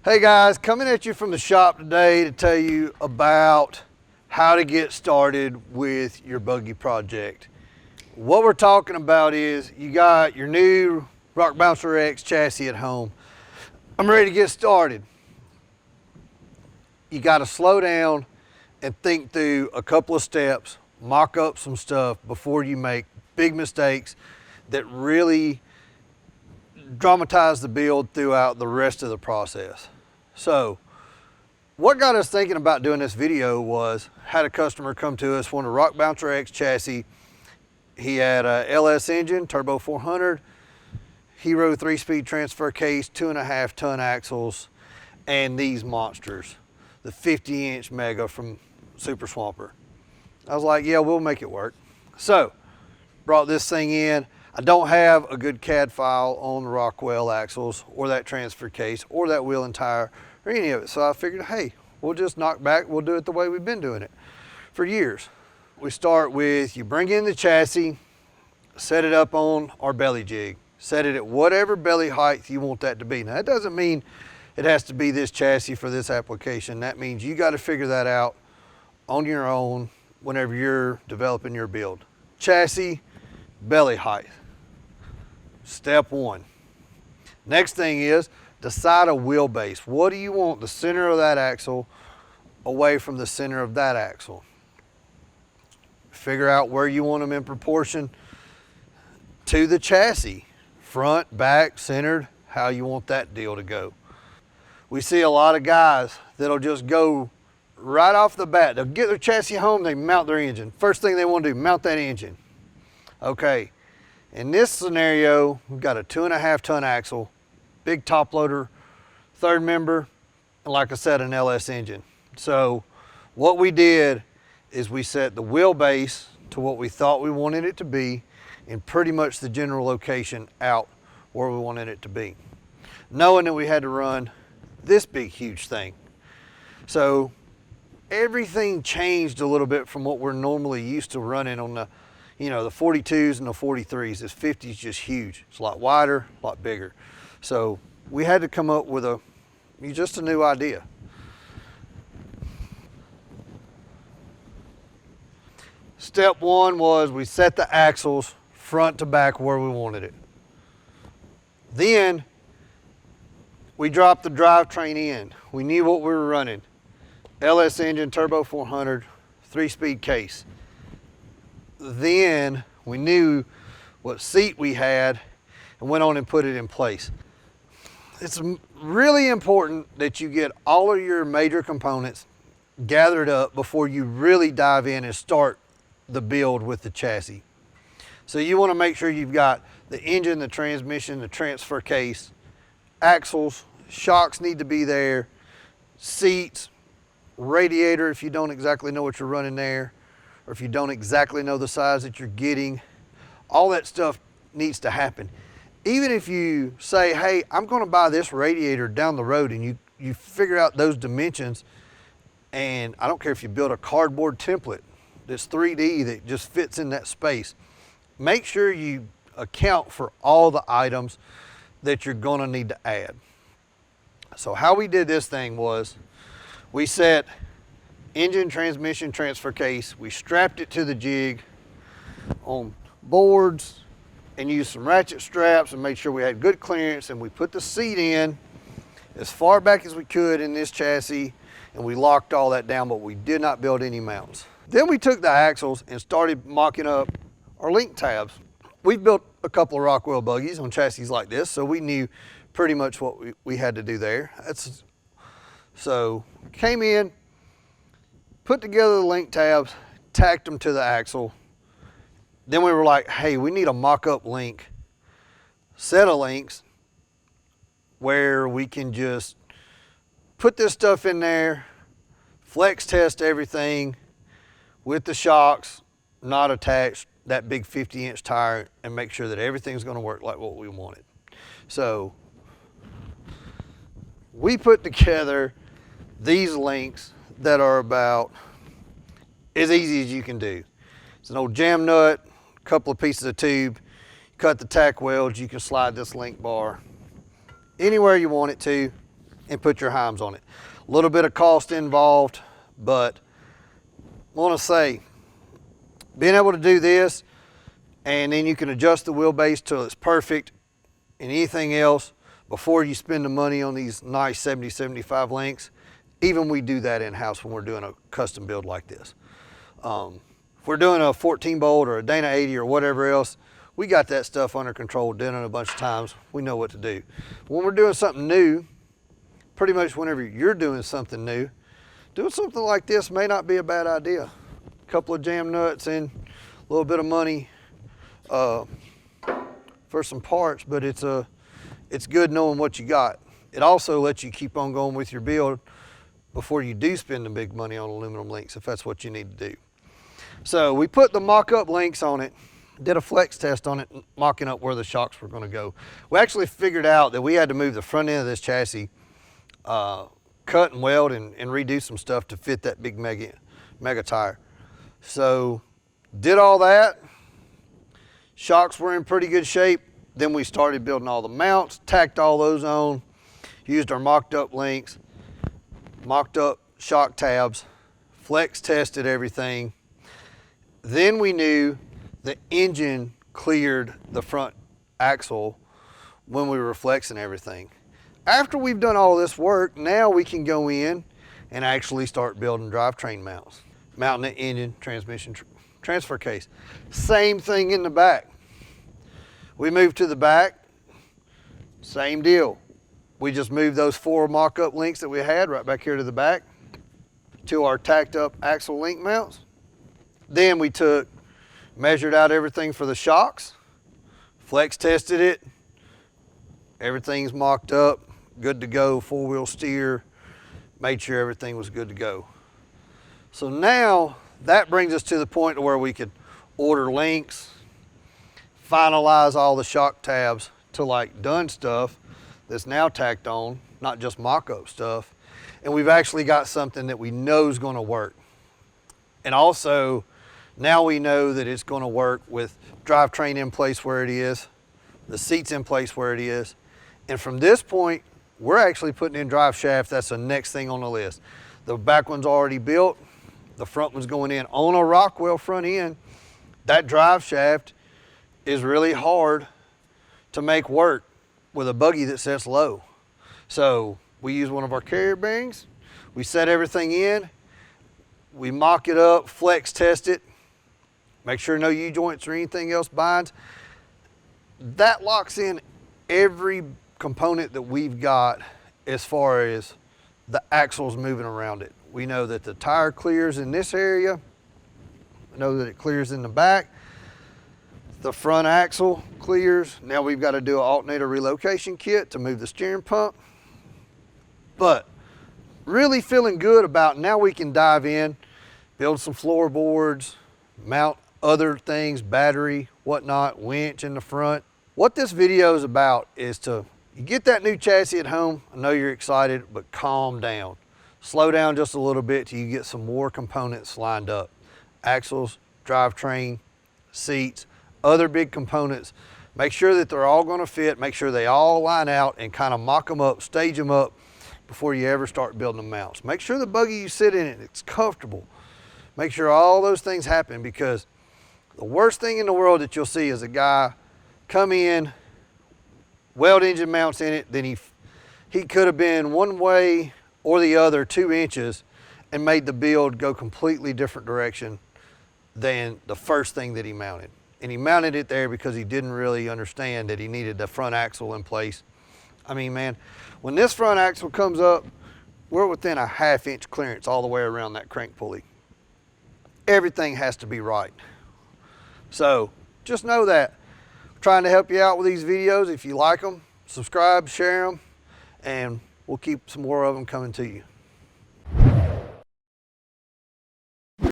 Hey guys, coming at you from the shop today to tell you about how to get started with your buggy project. What we're talking about is you got your new Rock Bouncer X chassis at home. I'm ready to get started. You got to slow down and think through a couple of steps, mock up some stuff before you make big mistakes that really dramatize the build throughout the rest of the process. So what got us thinking about doing this video was, had a customer come to us, wanted a Rock Bouncer X chassis. He had a LS engine, turbo 400, Hero 3-speed transfer case, 2.5 ton axles, and these monsters, the 50-inch Mega from Super Swamper. I was like, yeah, we'll make it work. So brought this thing in. I don't have a good CAD file on the Rockwell axles or that transfer case or that wheel and tire or any of it. So I figured, hey, we'll just knock back. We'll do it the way we've been doing it for years. We start with, you bring in the chassis, set it up on our belly jig, set it at whatever belly height you want that to be. Now that doesn't mean it has to be this chassis for this application. That means you got to figure that out on your own whenever you're developing your build. Chassis, belly height. Step one. Next thing is decide a wheelbase. What do you want the center of that axle away from the center of that axle? Figure out where you want them in proportion to the chassis. Front, back, centered, how you want that deal to go. We see a lot of guys that'll just go right off the bat. They'll get their chassis home, they mount their engine. First thing they want to do, mount that engine. Okay. In this scenario, we've got a 2.5 ton axle, big top loader, third member, and like I said, an LS engine. So what we did is we set the wheelbase to what we thought we wanted it to be and pretty much the general location out where we wanted it to be, knowing that we had to run this big, huge thing. So everything changed a little bit from what we're normally used to running on the, you know, the 42s and the 43s. This 50 is just huge. It's a lot wider, a lot bigger. So we had to come up with just a new idea. Step one was we set the axles front to back where we wanted it. Then we dropped the drivetrain in. We knew what we were running. LS engine, turbo 400, 3-speed case. Then we knew what seat we had and went on and put it in place. It's really important that you get all of your major components gathered up before you really dive in and start the build with the chassis. So you want to make sure you've got the engine, the transmission, the transfer case, axles, shocks need to be there, seats, radiator if you don't exactly know what you're running there, or if you don't exactly know the size that you're getting. All that stuff needs to happen. Even if you say, hey, I'm going to buy this radiator down the road, and you figure out those dimensions, and I don't care if you build a cardboard template that's 3D that just fits in that space. Make sure you account for all the items that you're going to need to add. So how we did this thing was we set engine, transmission, transfer case. We strapped it to the jig on boards and used some ratchet straps and made sure we had good clearance, and we put the seat in as far back as we could in this chassis, and we locked all that down, but we did not build any mounts. Then we took the axles and started mocking up our link tabs. We built a couple of Rockwell buggies on chassis like this, so we knew pretty much what we had to do there. So came in, put together the link tabs, tacked them to the axle. Then we were like, hey, we need a mock-up link, set of links where we can just put this stuff in there, flex test everything with the shocks not attached, that big 50-inch tire, and make sure that everything's going to work like what we wanted. So we put together these links that are about as easy as you can do. It's an old jam nut, a couple of pieces of tube, cut the tack welds, you can slide this link bar anywhere you want it to, and put your heims on it. A little bit of cost involved, but I want to say, being able to do this, and then you can adjust the wheelbase till it's perfect, and anything else before you spend the money on these nice 70-75 links. Even we do that in-house when we're doing a custom build like this. If we're doing a 14 bolt or a Dana 80 or whatever else, we got that stuff under control, done it a bunch of times. We know what to do. When we're doing something new, pretty much whenever you're doing something new, doing something like this may not be a bad idea. A couple of jam nuts and a little bit of money for some parts, but it's good knowing what you got. It also lets you keep on going with your build before you do spend the big money on aluminum links, if that's what you need to do. So we put the mock-up links on it, did a flex test on it, mocking up where the shocks were going to go. We actually figured out that we had to move the front end of this chassis, cut and weld and redo some stuff to fit that big mega tire. So did all that. Shocks were in pretty good shape. Then we started building all the mounts, tacked all those on, used our mocked up links, mocked up shock tabs, flex tested everything. Then we knew the engine cleared the front axle when we were flexing everything. After we've done all this work, now we can go in and actually start building drivetrain mounts. Mounting the engine, transmission, transfer case. Same thing in the back. We moved to the back, same deal. We just moved those 4 mock-up links that we had right back here to the back to our tacked up axle link mounts. Then we measured out everything for the shocks, flex tested it, everything's mocked up, good to go, 4-wheel steer, made sure everything was good to go. So now that brings us to the point where we could order links, finalize all the shock tabs to like done stuff that's now tacked on, not just mock-up stuff. And we've actually got something that we know is going to work. And also, now we know that it's going to work with drivetrain in place where it is, the seats in place where it is. And from this point, we're actually putting in Driveshaft. That's the next thing on the list. The back one's already built. The front one's going in on a Rockwell front end. That Driveshaft is really hard to make work with a buggy that sets low. So we use one of our carrier bearings. We set everything in. We mock it up, flex test it. Make sure no U-joints or anything else binds. That locks in every component that we've got as far as the axles moving around it. We know that the tire clears in this area. We know that it clears in the back. The front axle clears. Now we've got to do an alternator relocation kit to move the steering pump. But really feeling good about now we can dive in, build some floorboards, mount other things, battery, whatnot, winch in the front. What this video is about is you get that new chassis at home. I know you're excited, but calm down. Slow down just a little bit till you get some more components lined up. Axles, drivetrain, seats, other big components. Make sure that they're all going to fit. Make sure they all line out and kind of mock them up, stage them up before you ever start building the mounts. Make sure the buggy you sit in it's comfortable. Make sure all those things happen, because the worst thing in the world that you'll see is a guy come in, weld engine mounts in it, then he could have been one way or the other 2 inches and made the build go completely different direction than the first thing that he mounted. And he mounted it there because he didn't really understand that he needed the front axle in place. I mean, man, when this front axle comes up, we're within a 1/2 inch clearance all the way around that crank pulley. Everything has to be right. So just know that. I'm trying to help you out with these videos. If you like them, subscribe, share them, and we'll keep some more of them coming to you.